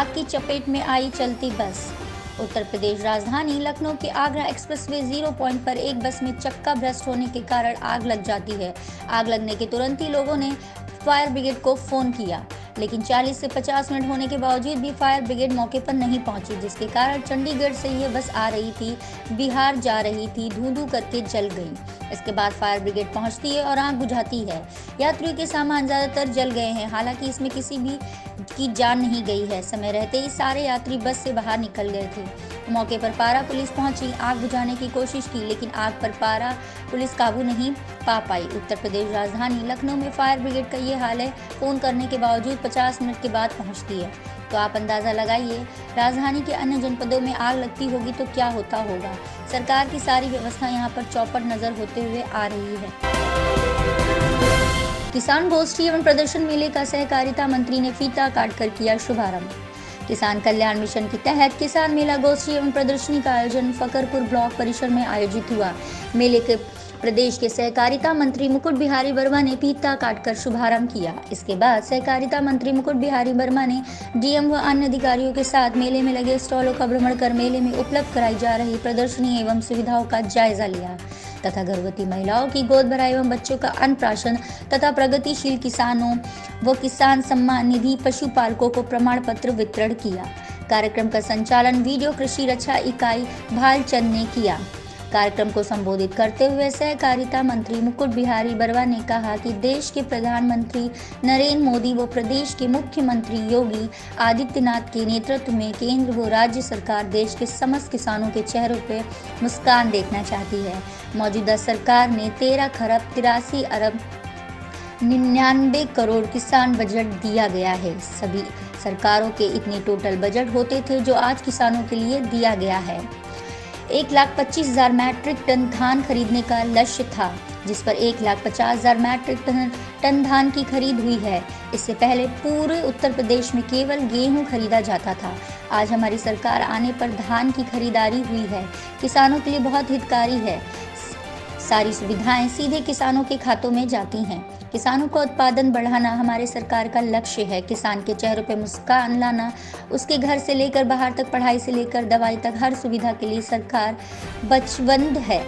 आग की चपेट में आई चलती बस। उत्तर प्रदेश राजधानी लखनऊ के आगरा एक्सप्रेसवे 0 पॉइंट पर एक बस में चक्का भ्रष्ट होने के कारण आग लग जाती है। आग लगने के तुरंत ही लोगों ने फायर ब्रिगेड को फोन किया, लेकिन 40 से 50 मिनट होने के बावजूद भी फायर ब्रिगेड मौके पर नहीं पहुंची, जिसके कारण चंडीगढ़ से यह बस आ रही थी, बिहार जा रही थी, धू-धू करके जल गई। इसके बाद फायर ब्रिगेड पहुंचती है और आग बुझाती है। यात्रियों के सामान ज्यादातर जल गए हैं, हालांकि इसमें किसी भी की जान नहीं गई है। समय रहते ही सारे यात्री बस से बाहर निकल गए थे। मौके पर पारा पुलिस पहुंची, आग बुझाने की कोशिश की, लेकिन आग पर पारा पुलिस काबू नहीं पा पाई। उत्तर प्रदेश राजधानी लखनऊ में फायर ब्रिगेड का ये हाल है, फोन करने के बावजूद 50 मिनट के बाद पहुंचती है। तो आप अंदाजा लगाइए, राजधानी के अन्य जनपदों में आग लगती होगी तो क्या होता होगा। सरकार की सारी व्यवस्था यहाँ पर चौपट नजर होते हुए आ रही है। किसान गोष्ठी एवं प्रदर्शन मेले का सहकारिता मंत्री ने फीता काटकर किया शुभारंभ। किसान कल्याण मिशन के तहत किसान मेला गोष्ठी एवं प्रदर्शनी का आयोजन फकरपुर ब्लॉक परिसर में आयोजित हुआ। मेले के प्रदेश के सहकारिता मंत्री मुकुट बिहारी वर्मा ने फीता काटकर शुभारंभ किया। इसके बाद सहकारिता मंत्री मुकुट बिहारी वर्मा ने डीएम व अन्य अधिकारियों के साथ मेले में लगे स्टॉलों का भ्रमण कर मेले में उपलब्ध कराई जा रही प्रदर्शनी एवं सुविधाओं का जायजा लिया तथा गर्भवती महिलाओं की गोद भराई एवं बच्चों का अन्नप्राशन तथा प्रगतिशील किसानों व किसान सम्मान निधि पशुपालकों को प्रमाण पत्र वितरण किया। कार्यक्रम का संचालन वीडियो कृषि रक्षा इकाई भालचंद ने किया। कार्यक्रम को संबोधित करते हुए सहकारिता मंत्री मुकुट बिहारी वर्मा ने कहा कि देश के प्रधानमंत्री नरेंद्र मोदी व प्रदेश के मुख्यमंत्री योगी आदित्यनाथ के नेतृत्व में केंद्र व राज्य सरकार देश के समस्त किसानों के चेहरों पर मुस्कान देखना चाहती है। मौजूदा सरकार ने 13 खरब 83 अरब 99 करोड़ किसान बजट दिया गया है। सभी सरकारों के इतने टोटल बजट होते थे जो आज किसानों के लिए दिया गया है। 1,25,000 मैट्रिक टन धान खरीदने का लक्ष्य था, जिस पर 1,50,000 मैट्रिक टन धान की खरीद हुई है। इससे पहले पूरे उत्तर प्रदेश में केवल गेहूं खरीदा जाता था। आज हमारी सरकार आने पर धान की खरीदारी हुई है। किसानों के लिए बहुत हितकारी है। सारी सुविधाएं सीधे किसानों के खातों में जाती हैं। किसानों का उत्पादन बढ़ाना हमारे सरकार का लक्ष्य है। किसान के चेहरों पर मुस्कान लाना, उसके घर से लेकर बाहर तक, पढ़ाई से लेकर दवाई तक, हर सुविधा के लिए सरकार वचनबद्ध है।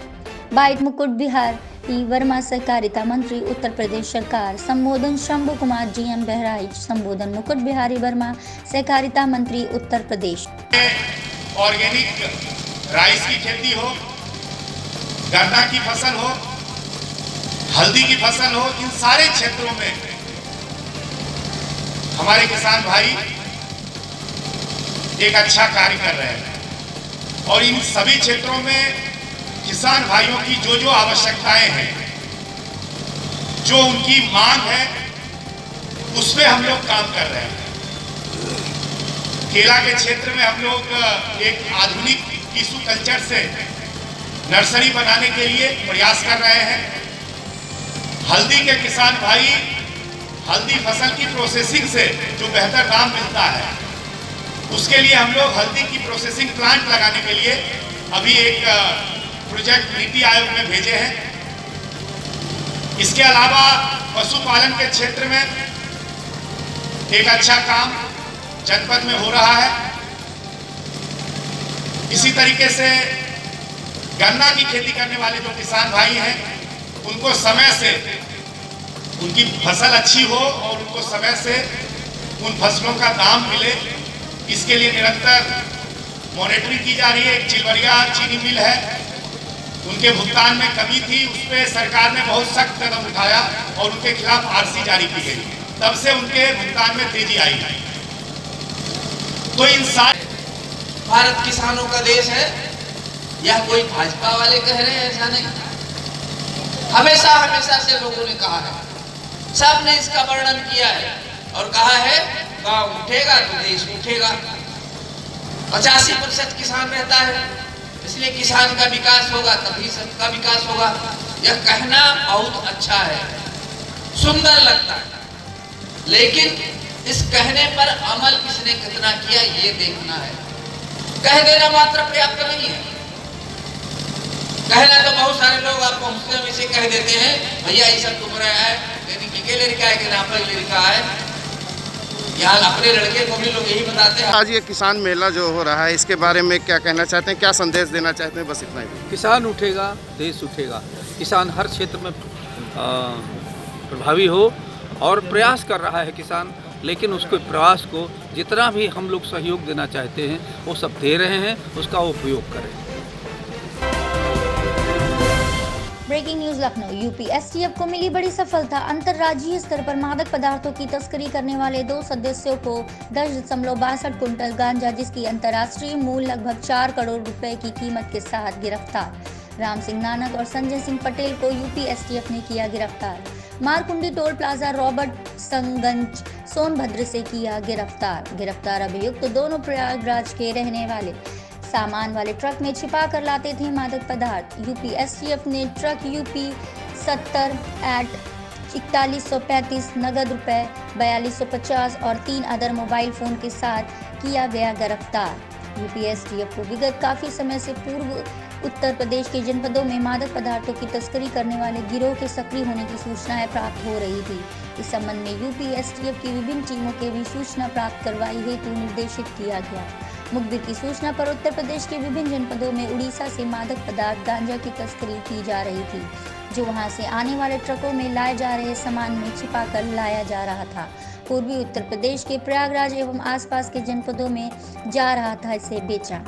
बाइट मुकुट बिहारी वर्मा, सहकारिता मंत्री, उत्तर प्रदेश सरकार। संबोधन शंभू कुमार, जीएम बहराइच। संबोधन मुकुट बिहारी वर्मा, सहकारिता मंत्री, उत्तर प्रदेश। ऑर्गेनिक राइस की खेती हो, गन्ना की फसल हो, हल्दी की फसल हो, इन सारे क्षेत्रों में हमारे किसान भाई एक अच्छा कार्य कर रहे हैं और इन सभी क्षेत्रों में किसान भाइयों की जो जो आवश्यकताएं हैं, जो उनकी मांग है, उसमें हम लोग काम कर रहे हैं। केला के क्षेत्र में हम लोग एक आधुनिक टिश्यू कल्चर से नर्सरी बनाने के लिए प्रयास कर रहे हैं। हल्दी के किसान भाई हल्दी फसल की प्रोसेसिंग से जो बेहतर दाम मिलता है, उसके लिए हम लोग हल्दी की प्रोसेसिंग प्लांट लगाने के लिए अभी एक प्रोजेक्ट नीति आयोग में भेजे हैं। इसके अलावा पशुपालन के क्षेत्र में एक अच्छा काम जनपद में हो रहा है। इसी तरीके से गन्ना की खेती करने वाले जो किसान भाई हैं, उनको समय से उनकी फसल अच्छी हो और उनको समय से उन फसलों का दाम मिले, इसके लिए निरंतर मॉनिटरिंग की जा रही है। एक चिलवरिया चीनी मिल है, उनके भुगतान में कमी थी, उस पर सरकार ने बहुत सख्त कदम उठाया और उनके खिलाफ आरसी जारी की गई। तब से उनके भुगतान में तेजी आई। तो इन सारे भारत किसानों का देश है, यह कोई भाजपा वाले कह रहे हैं, ऐसा नहीं। हमेशा हमेशा से लोगों ने कहा है, सबने इसका वर्णन किया है और कहा है गांव उठेगा तो देश उठेगा। 85% किसान रहता है, इसलिए किसान का विकास होगा तभी सबका विकास होगा। यह कहना बहुत अच्छा है, सुंदर लगता है, लेकिन इस कहने पर अमल किसने कितना किया ये देखना है। कह देना मात्र पर्याप्त नहीं है। कहना तो बहुत सारे लोग आपको मुस्लिम इसे कह देते हैं, भैया ये सब तुम रहा है, लेकिन के लिखा है कि ना पहले लिखा है। यहाँ अपने लड़के को भी लोग यही बताते हैं। आज ये किसान मेला जो हो रहा है, इसके बारे में क्या कहना चाहते हैं, क्या संदेश देना चाहते हैं? बस इतना ही। किसान उठेगा देश उठेगा। किसान हर क्षेत्र में प्रभावी हो और प्रयास कर रहा है किसान, लेकिन उसके प्रयास को जितना भी हम लोग सहयोग देना चाहते हैं वो सब दे रहे हैं, उसका उपयोग करें। Breaking news Lucknow. UP STF को मिली बड़ी सफलता। अंतर्राज्यीय स्तर पर मादक पदार्थों की तस्करी करने वाले 2 सदस्यों को 10.62 कुंटल गांजा, जिसकी अंतर्राष्ट्रीय मूल्य लगभग 4 करोड़ रुपए की कीमत के साथ गिरफ्तार। राम सिंह नानक और संजय सिंह पटेल को यूपी एसटीएफ ने किया गिरफ्तार। Markundi toll plaza Robertsganj Sonbhadra से किया गिरफ्तार अभियुक्त दोनों प्रयागराज के रहने वाले सामान वाले ट्रक में छिपा कर लाते थे मादक पदार्थ। यूपी एसटीएफ ने ट्रक यूपी 70/4135 नगद रुपए 4250 और 3 अदर मोबाइल फोन के साथ किया गया गिरफ्तार। यूपी एसटीएफ को विगत काफी समय से पूर्व उत्तर प्रदेश के जनपदों में मादक पदार्थों की तस्करी करने वाले गिरोह के सक्रिय होने की सूचनाएं प्राप्त हो रही थी। इस संबंध में यूपी एसटीएफ की विभिन्न टीमों के भी सूचना प्राप्त करवाई हेतु निर्देशित किया गया। मुखबिर की सूचना पर उत्तर प्रदेश के विभिन्न जनपदों में उड़ीसा से मादक पदार्थ गांजा की तस्करी की जा रही थी, जो वहां से आने वाले ट्रकों में लाए जा रहे सामान में छिपा कर लाया जा रहा था। पूर्वी उत्तर प्रदेश के प्रयागराज एवं आसपास के जनपदों में जा रहा था इसे बेचा।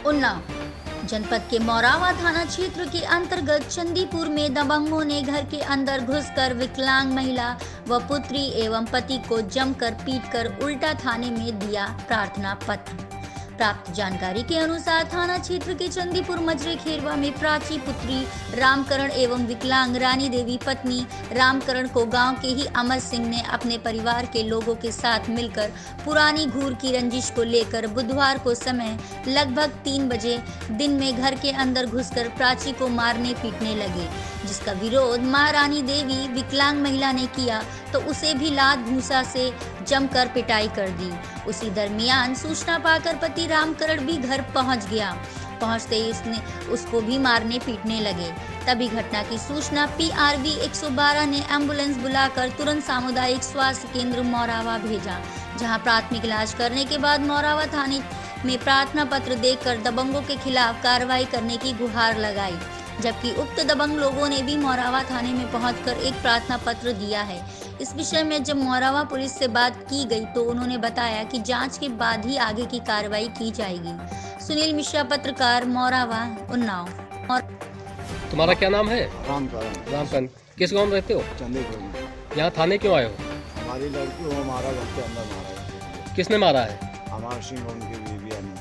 उन्नाव जनपद के मौरावा थाना क्षेत्र के अंतर्गत चंदीपुर में दबंगों ने घर के अंदर घुसकर विकलांग महिला व पुत्री एवं पति को जमकर पीटकर उल्टा थाने में दिया प्रार्थना पत्र। प्राप्त जानकारी के अनुसार थाना क्षेत्र के चंदीपुर मजरे खेरवा में प्राची पुत्री रामकरण एवं विकलांग रानी देवी पत्नी रामकरण को गांव के ही अमर सिंह ने अपने परिवार के लोगों के साथ मिलकर पुरानी घूर की रंजिश को लेकर बुधवार को समय लगभग 3 बजे दिन में घर के अंदर घुसकर प्राची को मारने पीटने लगे, जिसका विरोध महारानी देवी विकलांग महिला ने किया तो उसे भी लात भूसा से जमकर पिटाई कर दी। उसी दरमियान सूचना पाकर पति रामकरण भी घर पहुंच गया। पहुंचते ही उसको भी मारने पीटने लगे। तभी घटना की सूचना PRV 112 ने एम्बुलेंस बुलाकर तुरंत सामुदायिक स्वास्थ्य केंद्र मौरावा भेजा, जहां प्राथमिक इलाज करने के बाद मौरावा थाने में प्रार्थना पत्र देकर दबंगों के खिलाफ कार्रवाई करने की गुहार लगाई, जबकि उक्त दबंग लोगों ने भी मौरावा थाने में पहुंचकर एक प्रार्थना पत्र दिया है। इस विषय में जब मौरावा पुलिस से बात की गई तो उन्होंने बताया कि जांच के बाद ही आगे की कार्रवाई की जाएगी। सुनील मिश्रा, पत्रकार, मौरावा, उन्नाव। और तुम्हारा क्या नाम है? रामकरण। किस गाँव में रहते हो? चंदीपुर में। यहाँ थाने क्यों आए हो? हमारी लड़की को हमारा घर के अंदर मारा है। किसने मारा है? हमारा सिंह उनकी बीविया ने।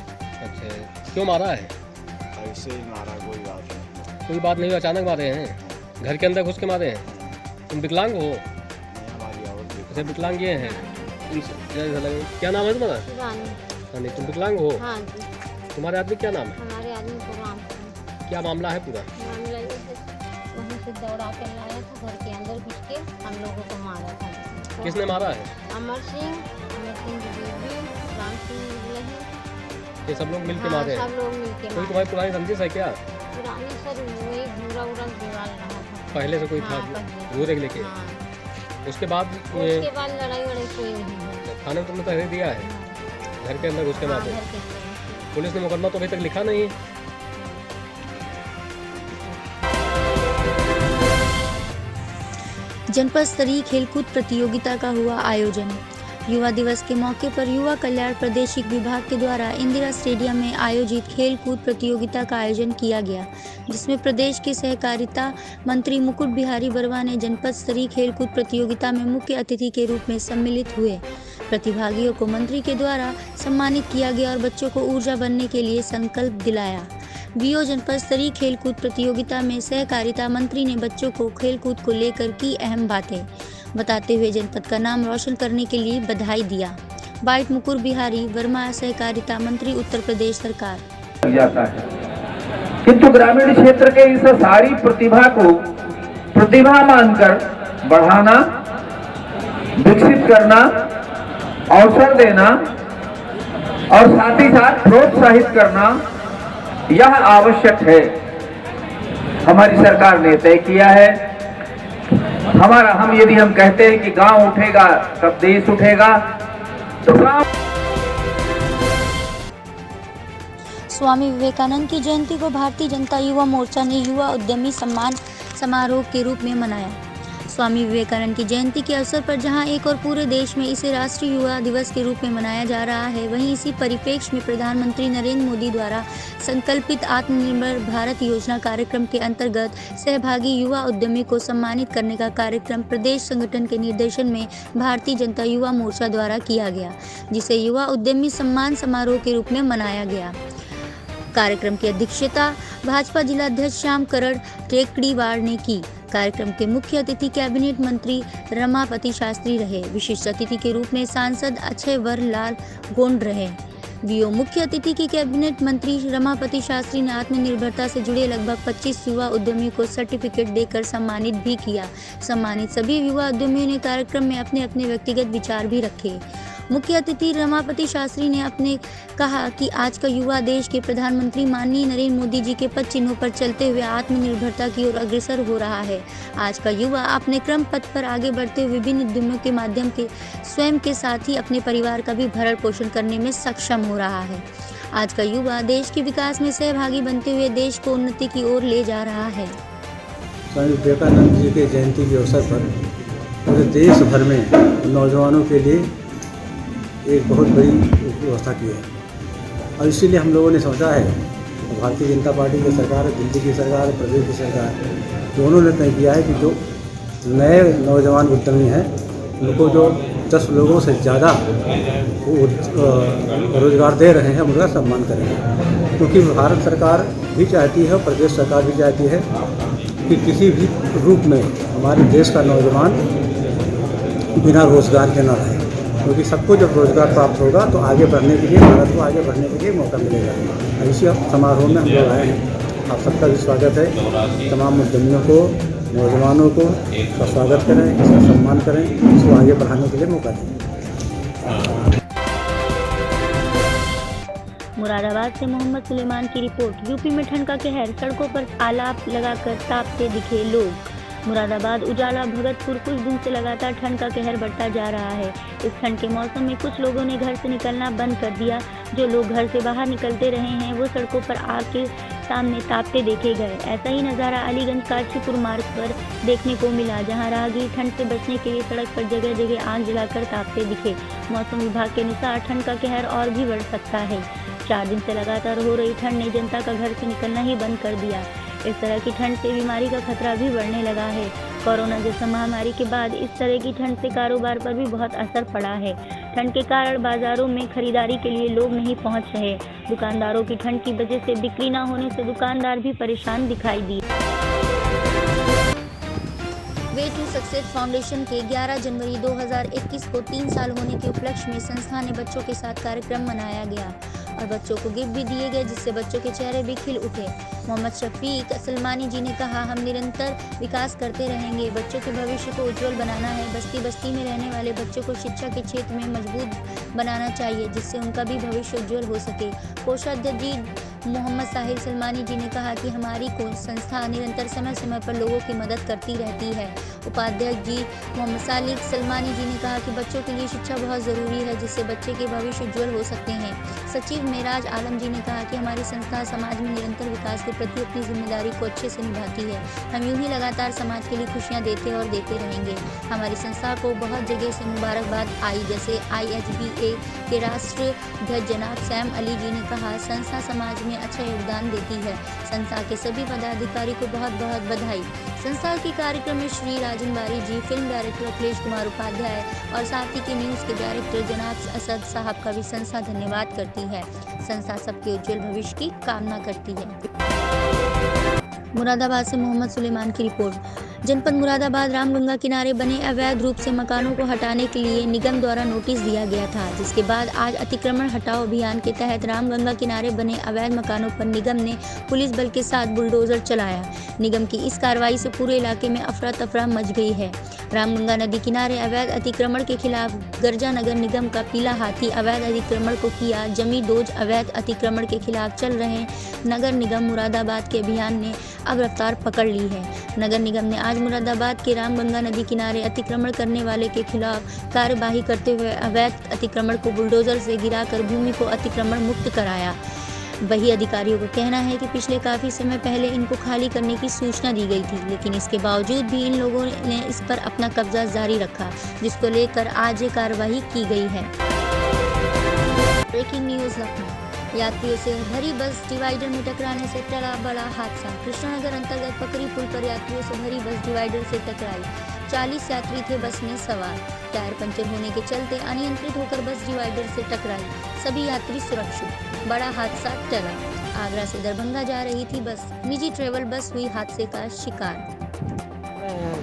अच्छा, क्यों मारा है? ऐसे ही मारा, कोई बात नहीं। कोई बात नहीं, अचानक मारे हैं? घर के अंदर घुस के मारे हैं? तुम विकलांग हो? हमारी औरत अच्छा, विकलांग ये हैं। क्या नाम है तुम्हारा? रानी। तुम विकलांग हो? हाँ जी। तुम्हारे आदमी क्या नाम है? हमारे आदमी को राम। क्या मामला है पूरा? मामला ये वहीं से दौड़ा कर लाया था, घर के अंदर घुस के हम लोगों को मारा था। किसने मारा है? अमर सिंह की बीवी, राम सिंह लही, ये सब लोग मिलके मारे हैं? सब लोग मिलके कोई मारे। तुम्हारी पुरानी रंजिश है क्या? पुरानी सर वही भूरा दीवार रहा था पहले से कोई था? घूरे लेके? हाँ। उसके बाद लड़ाई वड़ाई कोई नहीं हुई। थाने में तुमने तहरीर दिया है? घर के अंदर घुस के मारे? घर के अंदर। पुलिस ने मुकदमा तो अभी तक लिखा नहीं। जनपद स्तरीय खेलकूद प्रतियोगिता का हुआ आयोजन। युवा दिवस के मौके पर युवा कल्याण प्रादेशिक विभाग के द्वारा इंदिरा स्टेडियम में आयोजित खेलकूद प्रतियोगिता का आयोजन किया गया, जिसमें प्रदेश के सहकारिता मंत्री मुकुट बिहारी वर्मा ने जनपद स्तरीय खेलकूद प्रतियोगिता में मुख्य अतिथि के रूप में सम्मिलित हुए। प्रतिभागियों को मंत्री के द्वारा सम्मानित किया गया और बच्चों को ऊर्जा बनने के लिए संकल्प दिलाया। बीओ जनपद स्तरीय खेलकूद प्रतियोगिता में सहकारिता मंत्री ने बच्चों को खेलकूद को लेकर की अहम बातें बताते हुए जनपद का नाम रोशन करने के लिए बधाई दिया। बाइट मुकुट बिहारी वर्मा, सहकारिता मंत्री, उत्तर प्रदेश सरकार। जाता है, किंतु ग्रामीण क्षेत्र के इस सारी प्रतिभा को प्रतिभा मानकर बढ़ाना, विकसित करना, अवसर देना और साथ ही साथ प्रोत्साहित करना यह आवश्यक है। हमारी सरकार ने तय किया है हम यदि हम कहते हैं कि गांव उठेगा तब देश उठेगा, तो गांव। स्वामी विवेकानंद की जयंती को भारतीय जनता युवा मोर्चा ने युवा उद्यमी सम्मान समारोह के रूप में मनाया। स्वामी विवेकानंद की जयंती के अवसर पर जहां एक और पूरे देश में इसे राष्ट्रीय युवा दिवस के रूप में मनाया जा रहा है, वहीं इसी परिप्रेक्ष्य में प्रधानमंत्री नरेंद्र मोदी द्वारा संकल्पित आत्मनिर्भर भारत योजना कार्यक्रम के अंतर्गत सहभागी युवा उद्यमी को सम्मानित करने का कार्यक्रम प्रदेश संगठन के निर्देशन में भारतीय जनता युवा मोर्चा द्वारा किया गया, जिसे युवा उद्यमी सम्मान समारोह के रूप में मनाया गया। कार्यक्रम की अध्यक्षता भाजपा जिलाध्यक्ष श्याम करण टेकड़ीवार ने की। कार्यक्रम के मुख्य अतिथि कैबिनेट मंत्री रमापति शास्त्री रहे। विशिष्ट अतिथि के रूप में सांसद अक्षय वरलाल गोंड रहे। वीओ मुख्य अतिथि की कैबिनेट मंत्री रमापति शास्त्री ने आत्मनिर्भरता से जुड़े लगभग 25 युवा उद्यमियों को सर्टिफिकेट देकर सम्मानित भी किया। सम्मानित सभी युवा उद्यमियों ने कार्यक्रम में अपने अपने व्यक्तिगत विचार भी रखे। मुख्य अतिथि रमापति शास्त्री ने अपने कहा कि आज का युवा देश के प्रधानमंत्री माननीय नरेंद्र मोदी जी के पद चिन्हों पर चलते हुए आत्मनिर्भरता की ओर अग्रसर हो रहा है। आज का युवा अपने क्रम पथ पर आगे बढ़ते हुए विभिन्न उद्यमों के माध्यम के स्वयं के साथ ही अपने परिवार का भी भरण पोषण करने में सक्षम हो रहा है। आज का युवा देश के विकास में सहभागी बनते हुए देश को उन्नति की ओर ले जा रहा है। स्वामी विवेकानंद जी के जयंती के अवसर पर पूरे देश भर में नौजवानों के लिए एक बहुत बड़ी व्यवस्था की है, और इसीलिए हम लोगों ने सोचा है, भारतीय जनता पार्टी की सरकार, दिल्ली की सरकार, प्रदेश की सरकार, दोनों ने तय किया है कि जो नए नौजवान उद्यमी हैं उनको जो 10 लोगों से ज़्यादा रोजगार दे रहे हैं, उनका सम्मान करेंगे। क्योंकि भारत सरकार भी चाहती है और प्रदेश सरकार भी चाहती है कि किसी भी रूप में हमारे देश का नौजवान बिना रोजगार के न रहे, क्योंकि सबको जब रोजगार प्राप्त होगा तो आगे बढ़ने के लिए, भारत को आगे बढ़ने के लिए मौका मिलेगा। इसी समारोह में हम लोग आए हैं। आप सबका भी स्वागत है। तमाम उद्यमियों को, नौजवानों को इसका स्वागत करें, इसका सम्मान करें, इसको आगे बढ़ाने के लिए मौका दें। मुरादाबाद से मोहम्मद सुलेमान की रिपोर्ट। यूपी में ठंड का कहर, सड़कों पर आलाप लगाकर तापते दिखे लोग। मुरादाबाद, उजाला, भगतपुर कुछ दिन से लगातार ठंड का कहर बढ़ता जा रहा है। इस ठंड के मौसम में कुछ लोगों ने घर से निकलना बंद कर दिया। जो लोग घर से बाहर निकलते रहे हैं वो सड़कों पर आग के सामने तापते देखे गए। ऐसा ही नज़ारा अलीगंज काशीपुर मार्ग पर देखने को मिला, जहां राहगीर ठंड से बचने के लिए सड़क पर जगह जगह आग जलाकर तापते दिखे। मौसम विभाग के अनुसार ठंड का कहर और भी बढ़ सकता है। 4 दिन से लगातार हो रही ठंड ने जनता का घर से निकलना ही बंद कर दिया। इस तरह की ठंड से बीमारी का खतरा भी बढ़ने लगा है। कोरोना जैसा महामारी के बाद इस तरह की ठंड से कारोबार पर भी बहुत असर पड़ा है। ठंड के कारण बाजारों में खरीदारी के लिए लोग नहीं पहुंच रहे। दुकानदारों की ठंड की वजह से बिक्री न होने से दुकानदार भी परेशान दिखाई दिए। वे टू सक्सेस फाउंडेशन के 11 जनवरी 2021 को 3 साल होने के उपलक्ष्य में संस्था ने बच्चों के साथ कार्यक्रम मनाया गया और बच्चों को गिफ्ट भी दिए गए, जिससे बच्चों के चेहरे भी खिल उठे। मोहम्मद शफीक सलमानी जी ने कहा, हम निरंतर विकास करते रहेंगे। बच्चों के भविष्य को उज्जवल बनाना है। बस्ती बस्ती में रहने वाले बच्चों को शिक्षा के क्षेत्र में मजबूत बनाना चाहिए, जिससे उनका भी भविष्य उज्जवल हो सके। कोषाध्यक्ष जी मोहम्मद साहिल सलमानी जी ने कहा कि हमारी संस्था निरंतर समय समय पर लोगों की मदद करती रहती है। उपाध्यक्ष जी मोहम्मद सालिक सलमानी जी ने कहा कि बच्चों के लिए शिक्षा बहुत ज़रूरी है, जिससे बच्चे के भविष्य उज्जवल हो सकते हैं। सचिव मेराज आलम जी ने कहा कि हमारी संस्था समाज में निरंतर विकास के प्रति अपनी जिम्मेदारी को अच्छे से निभाती है। हम यूं ही लगातार समाज के लिए खुशियां देते और देते रहेंगे। हमारी संस्था को बहुत जगह से मुबारकबाद आई, जैसे IHBA के राष्ट्राध्यक्ष जनाब सैम अली जी ने कहा, संस्था समाज में अच्छा योगदान देती है। संस्था के सभी पदाधिकारी को बहुत बहुत बधाई। संस्था के कार्यक्रम में श्री राजन बारी जी, फिल्म डायरेक्टर अखिलेश कुमार उपाध्याय और साथ ही के न्यूज़ के डायरेक्टर जनाब असद साहब का भी संस्था धन्यवाद करती है। संस्था सबके उज्जवल भविष्य की कामना करती है। मुरादाबाद से मोहम्मद सुलेमान की रिपोर्ट। जनपद मुरादाबाद रामगंगा किनारे बने अवैध रूप से मकानों को हटाने के लिए निगम द्वारा नोटिस दिया गया था, जिसके बाद आज अतिक्रमण हटाओ अभियान के तहत रामगंगा किनारे बने अवैध मकानों पर निगम ने पुलिस बल के साथ बुलडोजर चलाया। निगम की इस कार्रवाई से पूरे इलाके में अफरा तफरा मच गई है। रामगंगा नदी किनारे अवैध अतिक्रमण के खिलाफ गर्जा नगर निगम का पीला हाथी अवैध अतिक्रमण को किया जमी डोज। अवैध अतिक्रमण के खिलाफ चल रहे नगर निगम मुरादाबाद के अभियान ने अब रफ्तार पकड़ ली है। नगर निगम ने आज मुरादाबाद के रामगंगा नदी किनारे अतिक्रमण करने वाले के खिलाफ कार्यवाही करते हुए अवैध अतिक्रमण को बुलडोजर से गिराकर भूमि को अतिक्रमण मुक्त कराया। वही अधिकारियों का कहना है कि पिछले काफ़ी समय पहले इनको खाली करने की सूचना दी गई थी, लेकिन इसके बावजूद भी इन लोगों ने इस पर अपना कब्जा जारी रखा, जिसको लेकर आज ये कार्रवाई की गई है। Breaking news Lucknow. यात्रियों से भरी बस डिवाइडर में टकराने से टला बड़ा हादसा। कृष्णानगर अंतर्गत पकड़ी पुल पर यात्रियों से भरी बस डिवाइडर से टकराई। 40 यात्री थे बस में सवार। टायर पंचर होने के चलते अनियंत्रित होकर बस डिवाइडर से टकराई। सभी यात्री सुरक्षित। बड़ा हादसा टला। आगरा से दरभंगा जा रही थी बस। निजी ट्रेवल बस हुई हादसे का शिकार।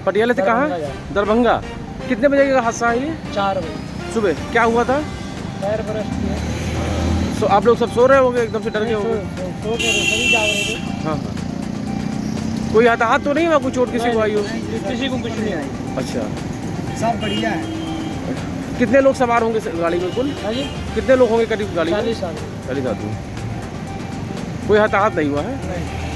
पटियाला से कहाँ? दरभंगा। कितने बजे का हादसा है ये? 4 बजे सुबह। क्या हुआ था? टायर बरस्ट किया। तो आप लोग सब सो रहे होंगे, एकदम से डर गए होंगे? सो के सभी जाग रहे थे। हाँ हाँ। कोई हताहत तो नहीं हुआ? कोई चोट किसी को आई हो? किसी को कुछ नहीं आई। अच्छा, सब बढ़िया है। कितने लोग सवार होंगे गाड़ी में कुल? हाँ जी, कितने लोग होंगे करीब गाड़ी में? 40 आदमी। 40 आदमी। कोई हताहत नहीं हुआ है? नहीं।